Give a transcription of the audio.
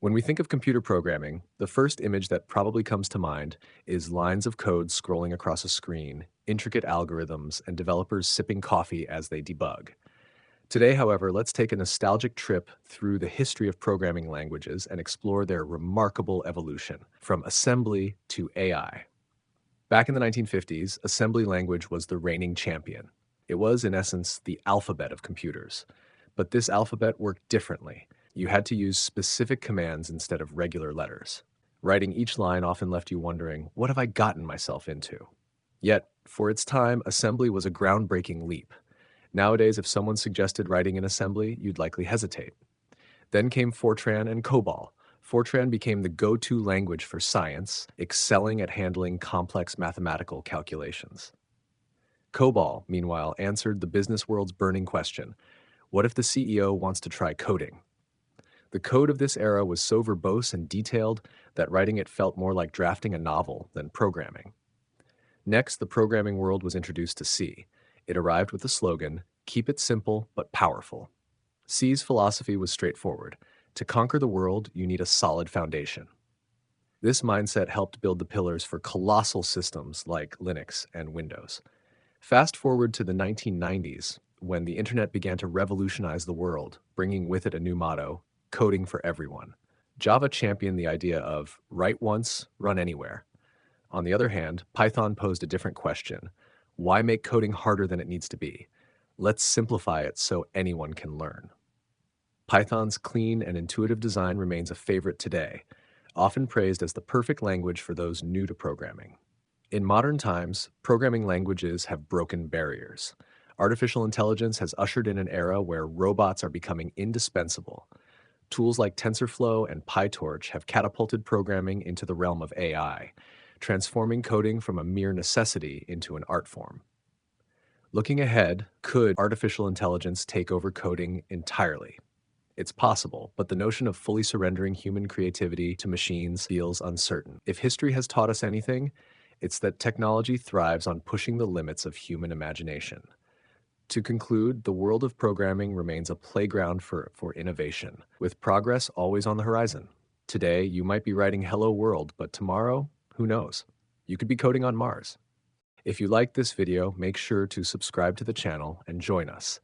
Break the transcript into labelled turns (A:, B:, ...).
A: When we think of computer programming, the first image that probably comes to mind is lines of code scrolling across a screen, intricate algorithms, and developers sipping coffee as they debug. Today, however, let's take a nostalgic trip through the history of programming languages and explore their remarkable evolution, from assembly to AI. Back in the 1950s, assembly language was the reigning champion. It was, in essence, the alphabet of computers. But this alphabet worked differently. You had to use specific commands instead of regular letters. Writing each line often left you wondering, what have I gotten myself into? Yet, for its time, assembly was a groundbreaking leap. Nowadays, if someone suggested writing in assembly, you'd likely hesitate. Then came FORTRAN and COBOL. FORTRAN became the go-to language for science, excelling at handling complex mathematical calculations. COBOL, meanwhile, answered the business world's burning question: what if the CEO wants to try coding? The code of this era was so verbose and detailed that writing it felt more like drafting a novel than programming. Next, the programming world was introduced to C. It arrived with the slogan, "Keep it simple but powerful." C's philosophy was straightforward. To conquer the world, you need a solid foundation. This mindset helped build the pillars for colossal systems like Linux and Windows. Fast forward to the 1990s, when the internet began to revolutionize the world, bringing with it a new motto: coding for everyone. Java championed the idea of write once, run anywhere. On the other hand, Python posed a different question: why make coding harder than it needs to be? Let's simplify it so anyone can learn. Python's clean and intuitive design remains a favorite today, often praised as the perfect language for those new to programming. In modern times, programming languages have broken barriers. Artificial intelligence has ushered in an era where robots are becoming indispensable. Tools like TensorFlow and PyTorch have catapulted programming into the realm of AI, transforming coding from a mere necessity into an art form. Looking ahead, could artificial intelligence take over coding entirely? It's possible, but the notion of fully surrendering human creativity to machines feels uncertain. If history has taught us anything, it's that technology thrives on pushing the limits of human imagination. To conclude, the world of programming remains a playground for innovation, with progress always on the horizon. Today, you might be writing Hello World, but tomorrow, who knows? You could be coding on Mars. If you liked this video, make sure to subscribe to the channel and join us